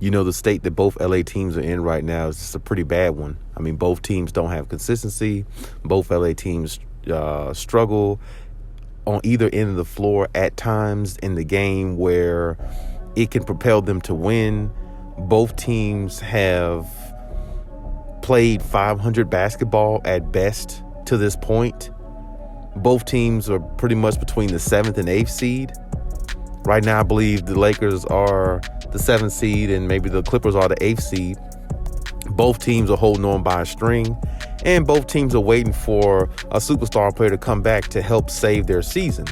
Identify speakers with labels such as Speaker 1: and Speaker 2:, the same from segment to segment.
Speaker 1: The state that both LA teams are in right now is just a pretty bad one. I mean, both teams don't have consistency. Both LA teams struggle on either end of the floor at times in the game where it can propel them to win. Both teams have played 500 basketball at best to this point. Both teams are pretty much between the 7th and 8th seed. Right now, I believe the Lakers are the 7th seed and maybe the Clippers are the 8th seed. Both teams are holding on by a string, and both teams are waiting for a superstar player to come back to help save their season.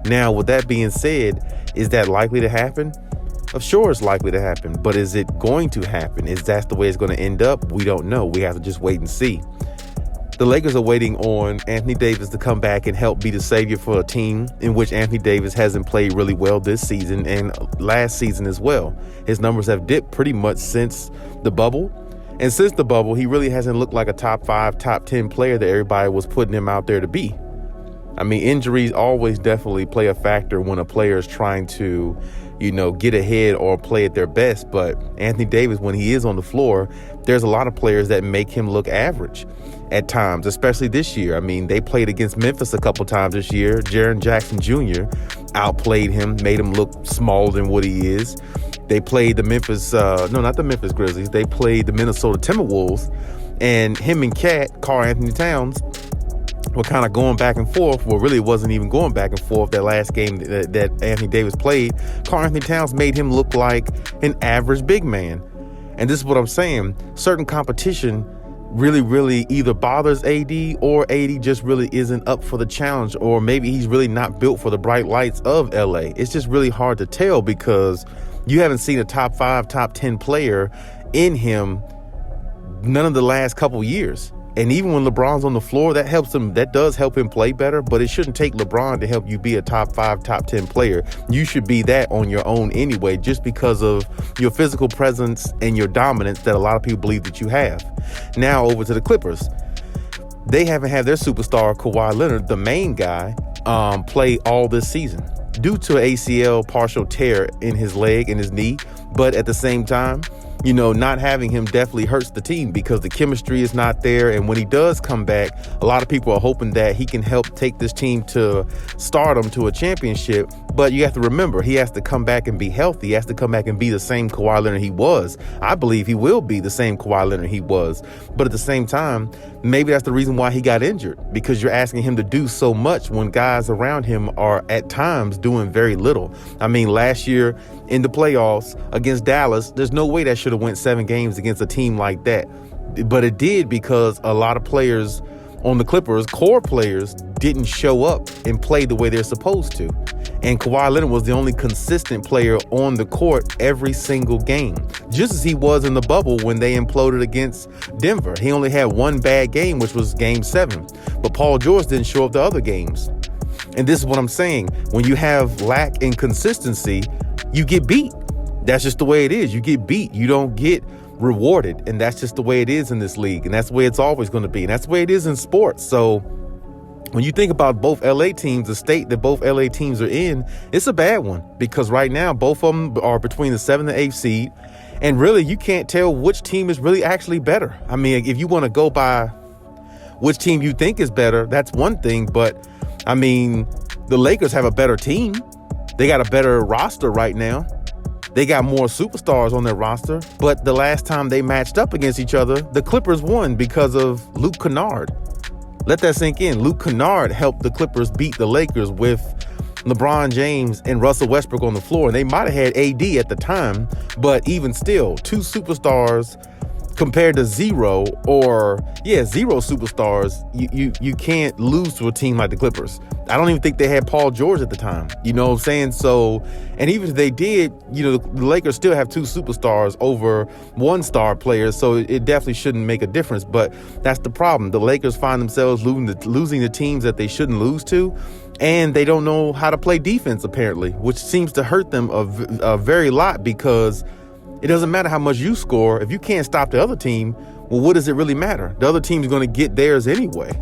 Speaker 1: Now, with that being said, is that likely to happen? Sure, it's likely to happen, but is it going to happen? Is that the way it's going to end up? We don't know. We have to just wait and see. The Lakers are waiting on Anthony Davis to come back and help be the savior for a team in which Anthony Davis hasn't played really well this season and last season as well. His numbers have dipped pretty much since the bubble. And since the bubble, he really hasn't looked like a top 5, top 10 player that everybody was putting him out there to be. I mean, injuries always definitely play a factor when a player is trying to, get ahead or play at their best. But Anthony Davis, when he is on the floor, there's a lot of players that make him look average at times, especially this year. I mean, they played against Memphis a couple times this year. Jaren Jackson Jr. outplayed him, made him look smaller than what he is. They played the not the Memphis Grizzlies. They played the Minnesota Timberwolves, and him and Karl Anthony Towns were kind of going back and forth. Well, really, it wasn't even going back and forth. That last game that Anthony Davis played, Karl Anthony Towns made him look like an average big man. And this is what I'm saying. Certain competition really either bothers AD or AD just really isn't up for the challenge, or maybe he's really not built for the bright lights of LA. It's just really hard to tell because you haven't seen a top 5, top 10 player in him none of the last couple years. And even when LeBron's on the floor, that does help him play better, but it shouldn't take LeBron to help you be a top 5, top 10 player. You should be that on your own anyway, just because of your physical presence and your dominance that a lot of people believe that you have. Now over to the Clippers. They haven't had their superstar, Kawhi Leonard, the main guy, play all this season due to an ACL partial tear in his leg and his knee. But at the same time, not having him definitely hurts the team because the chemistry is not there. And when he does come back, a lot of people are hoping that he can help take this team to stardom, to a championship. But you have to remember, he has to come back and be healthy. He has to come back and be the same Kawhi Leonard he was. I believe he will be the same Kawhi Leonard he was. But at the same time, maybe that's the reason why he got injured, because you're asking him to do so much when guys around him are at times doing very little. I mean, last year in the playoffs against Dallas, there's no way that should have went 7 games against a team like that. But it did because a lot of players on the Clippers, core players, didn't show up and play the way they're supposed to. And Kawhi Leonard was the only consistent player on the court every single game, just as he was in the bubble when they imploded against Denver. He only had one bad game, which was game 7. But Paul George didn't show up the other games. And this is what I'm saying. When you have lack in consistency, you get beat. That's just the way it is. You get beat. You don't get rewarded. And that's just the way it is in this league. And that's the way it's always going to be. And that's the way it is in sports. So when you think about both LA teams, the state that both LA teams are in, it's a bad one because right now both of them are between the 7th and 8th seed. And really, you can't tell which team is really actually better. I mean, if you want to go by which team you think is better, that's one thing. But I mean, the Lakers have a better team. They got a better roster right now. They got more superstars on their roster. But the last time they matched up against each other, the Clippers won because of Luke Kennard. Let that sink in. Luke Kennard helped the Clippers beat the Lakers with LeBron James and Russell Westbrook on the floor. And they might have had AD at the time, but even still, 2 superstars compared to zero superstars, you can't lose to a team like the Clippers. I don't even think they had Paul George at the time. You know what I'm saying? So, and even if they did, the Lakers still have 2 superstars over 1 star player. So it definitely shouldn't make a difference. But that's the problem. The Lakers find themselves losing the teams that they shouldn't lose to. And they don't know how to play defense, apparently, which seems to hurt them a very lot because it doesn't matter how much you score. If you can't stop the other team, well, what does it really matter? The other team's going to get theirs anyway.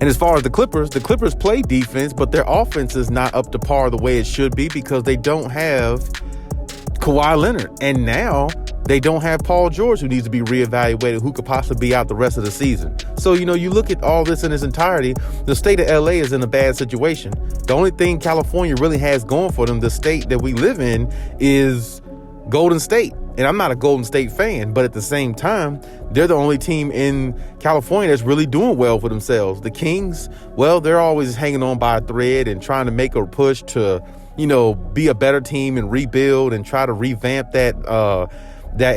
Speaker 1: And as far as the Clippers play defense, but their offense is not up to par the way it should be because they don't have Kawhi Leonard. And now they don't have Paul George, who needs to be reevaluated, who could possibly be out the rest of the season. So, you look at all this in its entirety, the state of LA is in a bad situation. The only thing California really has going for them, the state that we live in, is Golden State. And I'm not a Golden State fan, but at the same time, they're the only team in California that's really doing well for themselves. The Kings, well, they're always hanging on by a thread and trying to make a push to, be a better team and rebuild and try to revamp that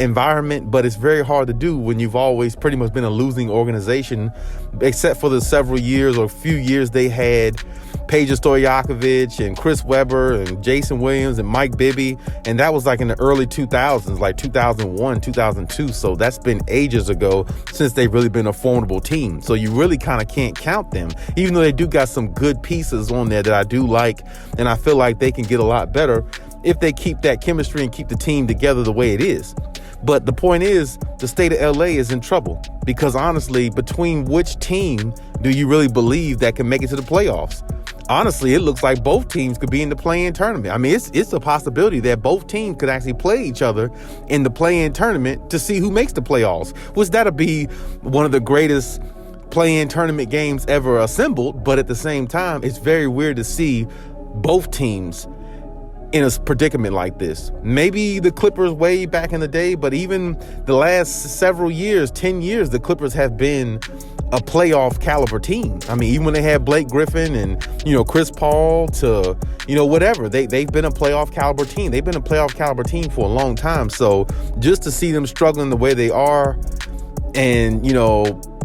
Speaker 1: environment. But it's very hard to do when you've always pretty much been a losing organization, except for the several years or few years they had Peja Stojakovic and Chris Webber and Jason Williams and Mike Bibby. And that was like in the early 2000s, like 2001, 2002. So that's been ages ago since they've really been a formidable team. So you really kind of can't count them, even though they do got some good pieces on there that I do like. And I feel like they can get a lot better if they keep that chemistry and keep the team together the way it is. But the point is, the state of LA is in trouble because honestly, between which team do you really believe that can make it to the playoffs? Honestly, it looks like both teams could be in the play-in tournament. I mean, it's a possibility that both teams could actually play each other in the play-in tournament to see who makes the playoffs, which that'll be one of the greatest play-in tournament games ever assembled. But at the same time, it's very weird to see both teams in a predicament like this. Maybe the Clippers way back in the day, but even the last several years, 10 years, the Clippers have been a playoff caliber team. I mean, even when they had Blake Griffin and, Chris Paul to, whatever, they've been a playoff caliber team. They've been a playoff caliber team for a long time. So just to see them struggling the way they are and,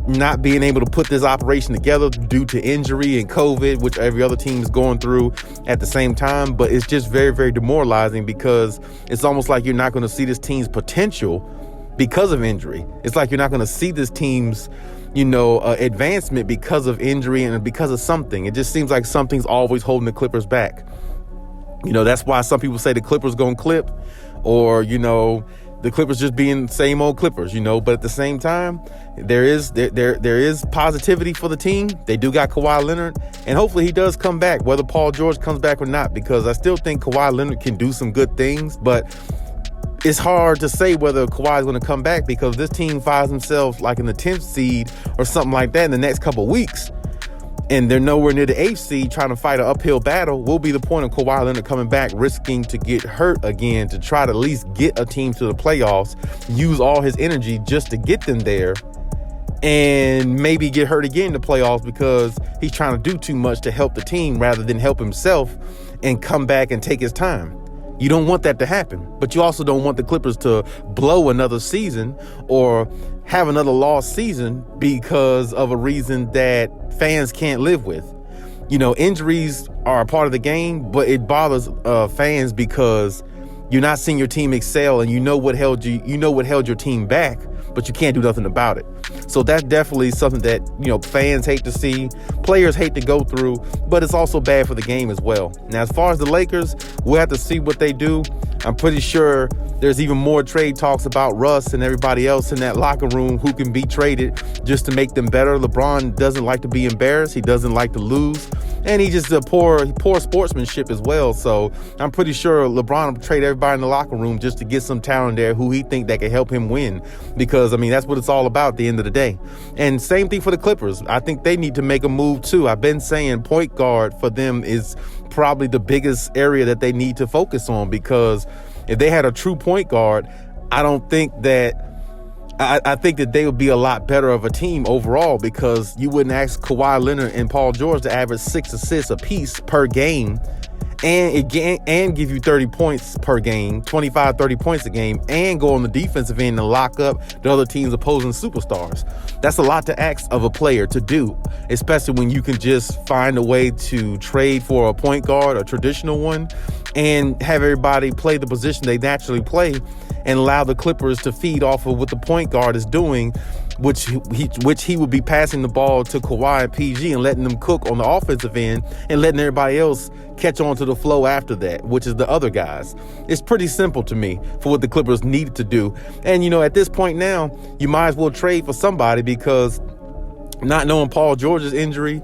Speaker 1: not being able to put this operation together due to injury and COVID, which every other team is going through at the same time. But it's just very, very demoralizing because it's almost like you're not going to see this team's potential because of injury. It's like you're not going to see this team's, advancement because of injury and because of something. It just seems like something's always holding the Clippers back. That's why some people say the Clippers going to clip or, the Clippers just being same old Clippers, but at the same time, there is positivity for the team. They do got Kawhi Leonard, and hopefully he does come back, whether Paul George comes back or not, because I still think Kawhi Leonard can do some good things, but it's hard to say whether Kawhi is going to come back because this team finds themselves like in the 10th seed or something like that in the next couple of weeks, and they're nowhere near the 8th seed trying to fight an uphill battle. Will be the point of Kawhi Leonard coming back, risking to get hurt again to try to at least get a team to the playoffs, use all his energy just to get them there, and maybe get hurt again in the playoffs because he's trying to do too much to help the team rather than help himself and come back and take his time. You don't want that to happen, but you also don't want the Clippers to blow another season or have another lost season because of a reason that fans can't live with. Injuries are a part of the game, but it bothers fans because you're not seeing your team excel and you know what held your team back, but you can't do nothing about it. So that's definitely something that, fans hate to see, players hate to go through, but it's also bad for the game as well. Now, as far as the Lakers, we'll have to see what they do. I'm pretty sure there's even more trade talks about Russ and everybody else in that locker room who can be traded just to make them better. LeBron doesn't like to be embarrassed. He doesn't like to lose. And he just a poor sportsmanship as well. So I'm pretty sure LeBron will trade everybody in the locker room just to get some talent there who he think that can help him win. Because, that's what it's all about at the end of the day. And same thing for the Clippers. I think they need to make a move too. I've been saying point guard for them is probably the biggest area that they need to focus on, because if they had a true point guard, I think that they would be a lot better of a team overall, because you wouldn't ask Kawhi Leonard and Paul George to average 6 assists apiece per game and give you 30 points per game, 25, 30 points a game, and go on the defensive end and lock up the other team's opposing superstars. That's a lot to ask of a player to do, especially when you can just find a way to trade for a point guard, a traditional one, and have everybody play the position they naturally play and allow the Clippers to feed off of what the point guard is doing, which he would be passing the ball to Kawhi and PG and letting them cook on the offensive end and letting everybody else catch on to the flow after that, which is the other guys. It's pretty simple to me for what the Clippers needed to do. And, at this point now, you might as well trade for somebody, because not knowing Paul George's injury,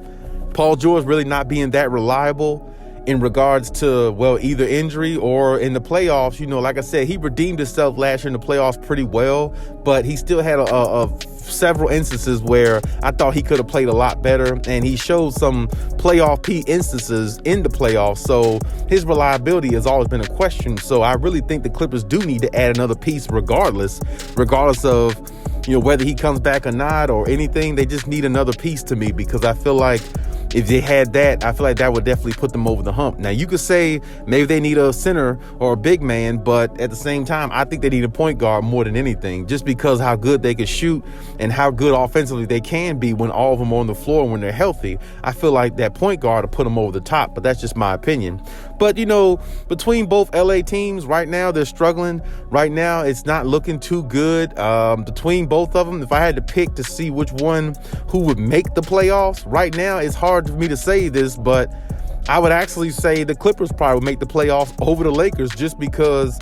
Speaker 1: Paul George really not being that reliable, in regards to, well, either injury or in the playoffs. Like I said, he redeemed himself last year in the playoffs pretty well, but he still had a several instances where I thought he could have played a lot better, and he showed some playoff P instances in the playoffs, so his reliability has always been a question. So I really think the Clippers do need to add another piece regardless of whether he comes back or not or anything. They just need another piece to me, because I feel like if they had that, I feel like that would definitely put them over the hump. Now, you could say maybe they need a center or a big man, but at the same time, I think they need a point guard more than anything, just because how good they can shoot and how good offensively they can be when all of them are on the floor when they're healthy. I feel like that point guard will put them over the top, but that's just my opinion. But, between both LA teams right now, they're struggling. Right now, it's not looking too good. Between both of them, if I had to pick to see which one who would make the playoffs, right now, it's hard for me to say this, but I would actually say the Clippers probably would make the playoffs over the Lakers, just because,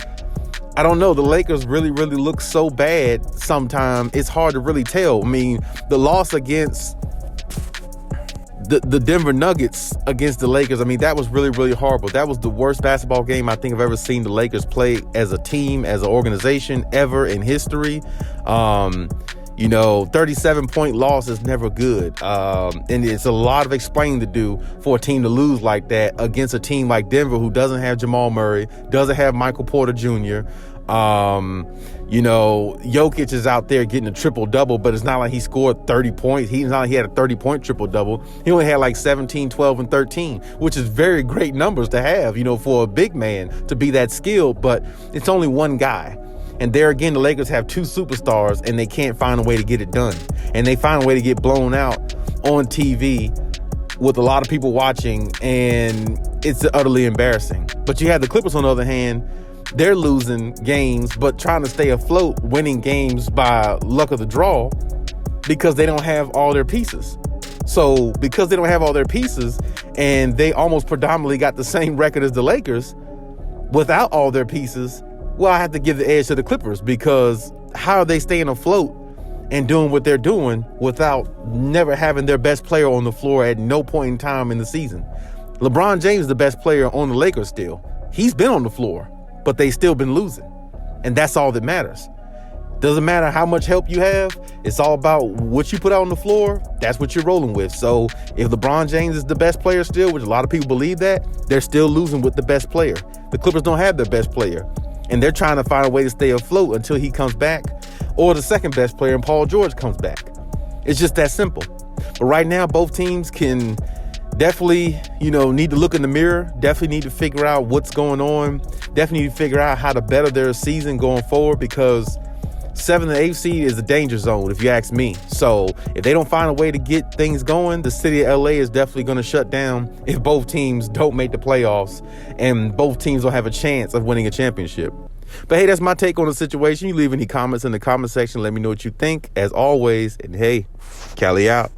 Speaker 1: I don't know, the Lakers really, really look so bad sometimes. It's hard to really tell. I mean, the loss against the Denver Nuggets against the Lakers, I mean, that was really, really horrible. That was the worst basketball game I think I've ever seen the Lakers play as a team, as an organization, ever in history. 37-point loss is never good. And it's a lot of explaining to do for a team to lose like that against a team like Denver, who doesn't have Jamal Murray, doesn't have Michael Porter Jr. Jokic is out there getting a triple-double, but it's not like he scored 30 points. It's not like he had a 30-point triple-double. He only had like 17, 12, and 13, which is very great numbers to have, for a big man to be that skilled, but it's only one guy. And there again, the Lakers have two superstars, and they can't find a way to get it done. And they find a way to get blown out on TV with a lot of people watching, and it's utterly embarrassing. But you have the Clippers, on the other hand, they're losing games, but trying to stay afloat, winning games by luck of the draw, because they don't have all their pieces. So because they don't have all their pieces, and they almost predominantly got the same record as the Lakers without all their pieces, well, I have to give the edge to the Clippers, because how are they staying afloat and doing what they're doing without never having their best player on the floor at no point in time in the season? LeBron James is the best player on the Lakers still. He's been on the floor, but they still been losing. And that's all that matters. Doesn't matter how much help you have. It's all about what you put out on the floor. That's what you're rolling with. So if LeBron James is the best player still, which a lot of people believe that, they're still losing with the best player. The Clippers don't have their best player, and they're trying to find a way to stay afloat until he comes back, or the second best player, and Paul George, comes back. It's just that simple. But right now, both teams can definitely, need to look in the mirror, definitely need to figure out what's going on, definitely need to figure out how to better their season going forward, because 7th and 8th seed is a danger zone, if you ask me. So if they don't find a way to get things going, the city of LA is definitely going to shut down if both teams don't make the playoffs and both teams don't have a chance of winning a championship. But hey, that's my take on the situation. You leave any comments in the comment section. Let me know what you think, as always. And hey, Khaliis out.